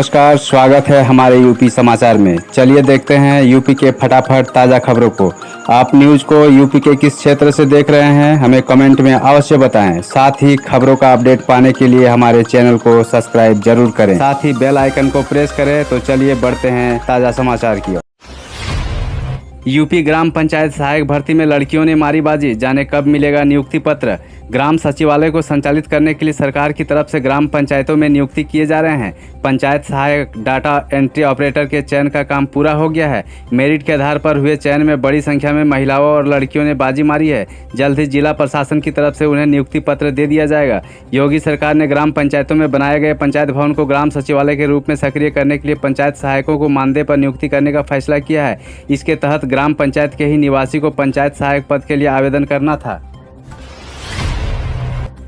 नमस्कार, स्वागत है हमारे यूपी समाचार में। चलिए देखते हैं यूपी के फटाफट ताज़ा खबरों को। आप न्यूज़ को यूपी के किस क्षेत्र से देख रहे हैं हमें कमेंट में अवश्य बताएं। साथ ही खबरों का अपडेट पाने के लिए हमारे चैनल को सब्सक्राइब जरूर करें, साथ ही बेल आइकन को प्रेस करें। तो चलिए बढ़ते हैं ताज़ा समाचार की ओर। यूपी ग्राम पंचायत सहायक भर्ती में लड़कियों ने मारी बाजी, जाने कब मिलेगा नियुक्ति पत्र। ग्राम सचिवालय को संचालित करने के लिए सरकार की तरफ से ग्राम पंचायतों में नियुक्ति किए जा रहे हैं। पंचायत सहायक डाटा एंट्री ऑपरेटर के चयन का काम पूरा हो गया है। मेरिट के आधार पर हुए चयन में बड़ी संख्या में महिलाओं और लड़कियों ने बाजी मारी है। जल्द ही जिला प्रशासन की तरफ से उन्हें नियुक्ति पत्र दे दिया जाएगा। योगी सरकार ने ग्राम पंचायतों में बनाए गए पंचायत भवन को ग्राम सचिवालय के रूप में सक्रिय करने के लिए पंचायत सहायकों को मानदेय पर नियुक्ति करने का फैसला किया है। इसके तहत ग्राम पंचायत के ही निवासी को पंचायत सहायक पद के लिए आवेदन करना था।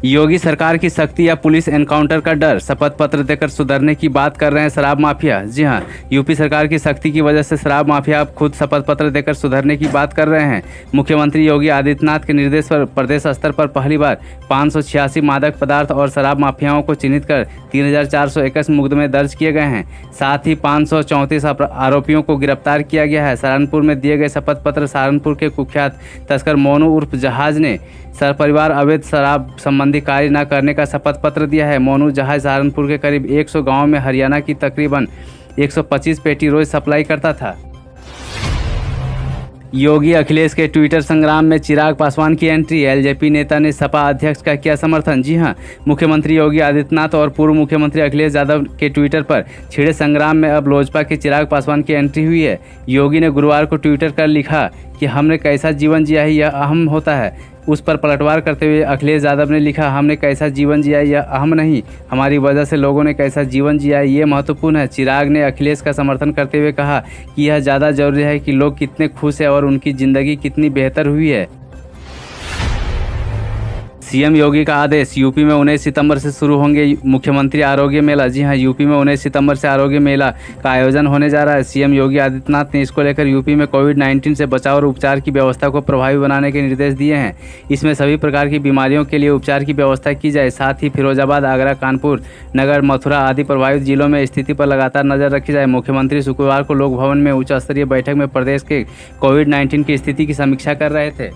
योगी सरकार की सख्ती या पुलिस एनकाउंटर का डर, शपथ पत्र देकर सुधरने की बात कर रहे हैं शराब माफिया। जी हां, यूपी सरकार की सख्ती की वजह से शराब माफिया अब खुद शपथ पत्र देकर सुधरने की बात कर रहे हैं। मुख्यमंत्री योगी आदित्यनाथ के निर्देश पर प्रदेश स्तर पर पहली बार 586 मादक पदार्थ और शराब माफियाओं को चिन्हित कर 3421 मुकदमे दर्ज किए गए हैं। साथ ही 534 आरोपियों को गिरफ्तार किया गया है। सहारनपुर में दिए गए शपथ पत्र सहारनपुर के कुख्यात तस्कर मोनू उर्फ जहाज ने सरपरिवार अवैध शराब संबंधी कार्य न करने का शपथ पत्र दिया है। मोनू जहाज सहारनपुर के करीब 100 गांवों में हरियाणा की तकरीबन 125 पेटी रोज सप्लाई करता था। योगी अखिलेश के ट्विटर संग्राम में चिराग पासवान की एंट्री, एलजेपी नेता ने सपा अध्यक्ष का किया समर्थन। जी हां, मुख्यमंत्री योगी आदित्यनाथ और पूर्व मुख्यमंत्री अखिलेश यादव के ट्विटर पर छिड़े संग्राम में अब लोजपा के चिराग पासवान की एंट्री हुई है। योगी ने गुरुवार को ट्विटर कर लिखा कि हमने कैसा जीवन जिया है यह अहम होता है। उस पर पलटवार करते हुए अखिलेश यादव ने लिखा, हमने कैसा जीवन जिया है यह अहम नहीं, हमारी वजह से लोगों ने कैसा जीवन जिया है ये महत्वपूर्ण है। चिराग ने अखिलेश का समर्थन करते हुए कहा कि यह ज़्यादा जरूरी है कि लोग कितने खुश हैं और उनकी ज़िंदगी कितनी बेहतर हुई है। सीएम योगी का आदेश, यूपी में 19 सितंबर से शुरू होंगे मुख्यमंत्री आरोग्य मेला। जी हां, यूपी में 19 सितंबर से आरोग्य मेला का आयोजन होने जा रहा है। सीएम योगी आदित्यनाथ ने इसको लेकर यूपी में कोविड-19 से बचाव और उपचार की व्यवस्था को प्रभावी बनाने के निर्देश दिए हैं। इसमें सभी प्रकार की बीमारियों के लिए उपचार की व्यवस्था की जाए। साथ ही फिरोजाबाद, आगरा, कानपुर, नगर, मथुरा आदि प्रभावित जिलों में स्थिति पर लगातार नजर रखी जाए। मुख्यमंत्री शुक्रवार को लोक भवन में उच्च स्तरीय बैठक में प्रदेश के कोविड-19 की स्थिति की समीक्षा कर रहे थे।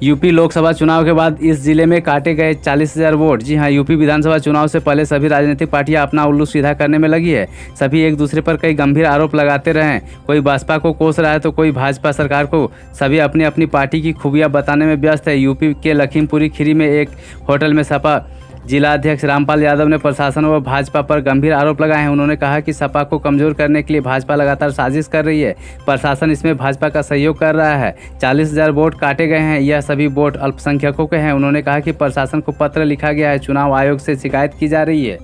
यूपी लोकसभा चुनाव के बाद इस जिले में काटे गए 40,000 वोट। जी हां, यूपी विधानसभा चुनाव से पहले सभी राजनीतिक पार्टियां अपना उल्लू सीधा करने में लगी है। सभी एक दूसरे पर कई गंभीर आरोप लगाते रहे हैं। कोई बसपा को कोस रहा है तो कोई भाजपा सरकार को। सभी अपनी अपनी पार्टी की खूबियां बताने में व्यस्त है। यूपी के लखीमपुरी खीरी में एक होटल में सपा जिलाध्यक्ष रामपाल यादव ने प्रशासन व भाजपा पर गंभीर आरोप लगाए हैं। उन्होंने कहा कि सपा को कमजोर करने के लिए भाजपा लगातार साजिश कर रही है। प्रशासन इसमें भाजपा का सहयोग कर रहा है। 40,000 वोट काटे गए हैं, यह सभी वोट अल्पसंख्यकों के हैं। उन्होंने कहा कि प्रशासन को पत्र लिखा गया है, चुनाव आयोग से शिकायत की जा रही है।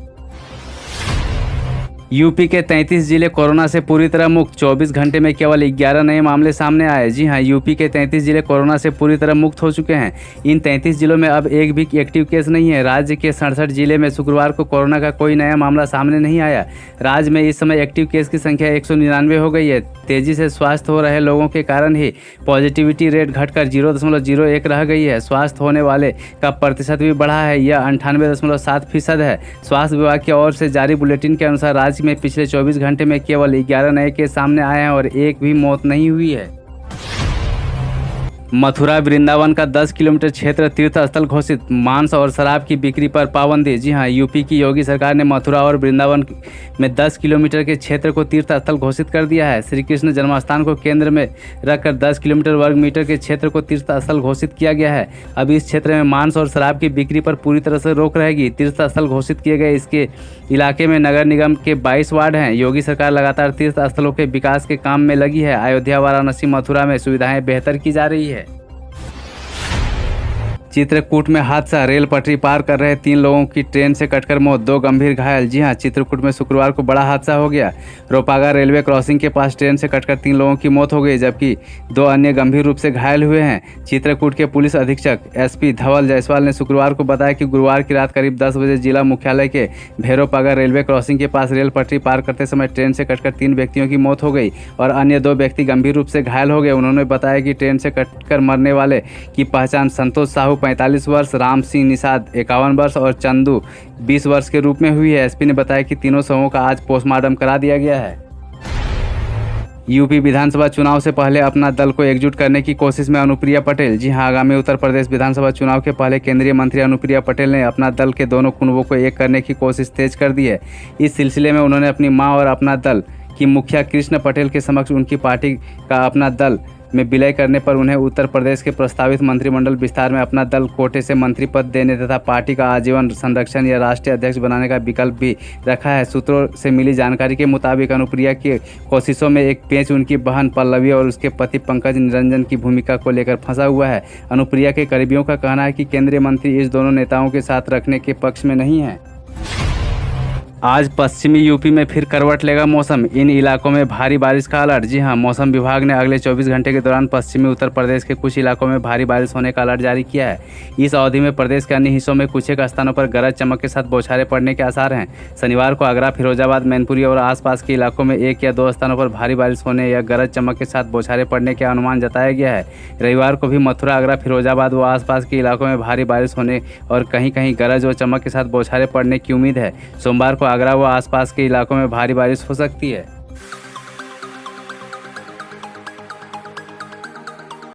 यूपी के 33 जिले कोरोना से पूरी तरह मुक्त, 24 घंटे में केवल 11 नए मामले सामने आए। जी हां, यूपी के 33 जिले कोरोना से पूरी तरह मुक्त हो चुके हैं। इन 33 जिलों में अब एक भी एक्टिव केस नहीं है। राज्य के 67 जिले में शुक्रवार को कोरोना का कोई नया मामला सामने नहीं आया। राज्य में इस समय एक्टिव केस की संख्या 199 हो गई है। तेजी से स्वस्थ हो रहे लोगों के कारण ही पॉजिटिविटी रेट घटकर 0.01 रह गई है। स्वस्थ होने वाले का प्रतिशत भी बढ़ा है, यह 98.7% है। स्वास्थ्य विभाग की ओर से जारी बुलेटिन के अनुसार राज्य में पिछले 24 घंटे में केवल 11 नए केस सामने आए हैं और एक भी मौत नहीं हुई है। मथुरा वृंदावन का 10 किलोमीटर क्षेत्र तीर्थ स्थल घोषित, मांस और शराब की बिक्री पर पाबंदी। जी हां, यूपी की योगी सरकार ने मथुरा और वृंदावन में 10 किलोमीटर के क्षेत्र को तीर्थ स्थल घोषित कर दिया है। श्री कृष्ण जन्मस्थान को केंद्र में रखकर 10 किलोमीटर वर्ग मीटर के क्षेत्र को तीर्थ स्थल घोषित किया गया है। अब इस क्षेत्र में मांस और शराब की बिक्री पर पूरी तरह से रोक रहेगी। तीर्थ स्थल घोषित किए गए इसके इलाके में नगर निगम के 22 वार्ड हैं। योगी सरकार लगातार तीर्थ स्थलों के विकास के काम में लगी है। अयोध्या, वाराणसी, मथुरा में सुविधाएं बेहतर की जा रही है। चित्रकूट में हादसा, रेल पटरी पार कर रहे 3 लोगों की ट्रेन से कटकर मौत, 2 गंभीर घायल। जी हां, चित्रकूट में शुक्रवार को बड़ा हादसा हो गया। रोपागा रेलवे क्रॉसिंग के पास ट्रेन से कटकर 3 लोगों की मौत हो गई, जबकि 2 अन्य गंभीर रूप से घायल हुए हैं। चित्रकूट के पुलिस अधीक्षक एसपी धवल जायसवाल ने शुक्रवार को बताया कि गुरुवार की रात करीब 10 बजे जिला मुख्यालय के भैरोपागा रेलवे क्रॉसिंग के पास रेल पटरी पार करते समय ट्रेन से कटकर 3 व्यक्तियों की मौत हो गई और अन्य 2 व्यक्ति गंभीर रूप से घायल हो गए। उन्होंने बताया कि ट्रेन से कटकर मरने वाले की पहचान संतोष साहू 45 वर्ष, राम सिंह निषाद 51 वर्ष और चंदू 20 वर्ष के रूप में हुई है। एसपी ने बताया कि तीनों शवों का आज पोस्टमार्टम करा दिया गया है। यूपी विधानसभा चुनाव से पहले अपना दल को एकजुट करने की कोशिश में अनुप्रिया पटेल। जी हां, आगामी उत्तर प्रदेश विधानसभा चुनाव के पहले केंद्रीय मंत्री अनुप्रिया पटेल ने अपना दल के दोनों कुनबों को एक करने की कोशिश तेज कर दी है। इस सिलसिले में उन्होंने अपनी मां और अपना दल की मुखिया कृष्ण पटेल के समक्ष उनकी पार्टी का अपना दल में विलय करने पर उन्हें उत्तर प्रदेश के प्रस्तावित मंत्रिमंडल विस्तार में अपना दल कोटे से मंत्री पद देने तथा पार्टी का आजीवन संरक्षण या राष्ट्रीय अध्यक्ष बनाने का विकल्प भी रखा है। सूत्रों से मिली जानकारी के मुताबिक अनुप्रिया की कोशिशों में एक पेंच उनकी बहन पल्लवी और उसके पति पंकज निरंजन की भूमिका को लेकर फंसा हुआ है। अनुप्रिया के करीबियों का कहना है कि केंद्रीय मंत्री इस दोनों नेताओं के साथ रखने के पक्ष में नहीं है। आज पश्चिमी यूपी में फिर करवट लेगा मौसम, इन इलाकों में भारी बारिश का अलर्ट। जी हां, मौसम विभाग ने अगले 24 घंटे के दौरान पश्चिमी उत्तर प्रदेश के कुछ इलाकों में भारी बारिश होने का अलर्ट जारी किया है। इस अवधि में प्रदेश के अन्य हिस्सों में कुछ एक स्थानों पर गरज चमक के साथ बौछारें पड़ने के आसार हैं। शनिवार को आगरा, फिरोजाबाद, मैनपुरी और आसपास के इलाकों में 1 या 2 स्थानों पर भारी बारिश होने या गरज चमक के साथ बौछारें पड़ने का अनुमान जताया गया है। रविवार को भी मथुरा, आगरा, फिरोजाबाद व आसपास के इलाकों में भारी बारिश होने और कहीं कहीं गरज व चमक के साथ बौछारें पड़ने की उम्मीद है। सोमवार को आगरा व आसपास के इलाकों में भारी बारिश हो सकती है।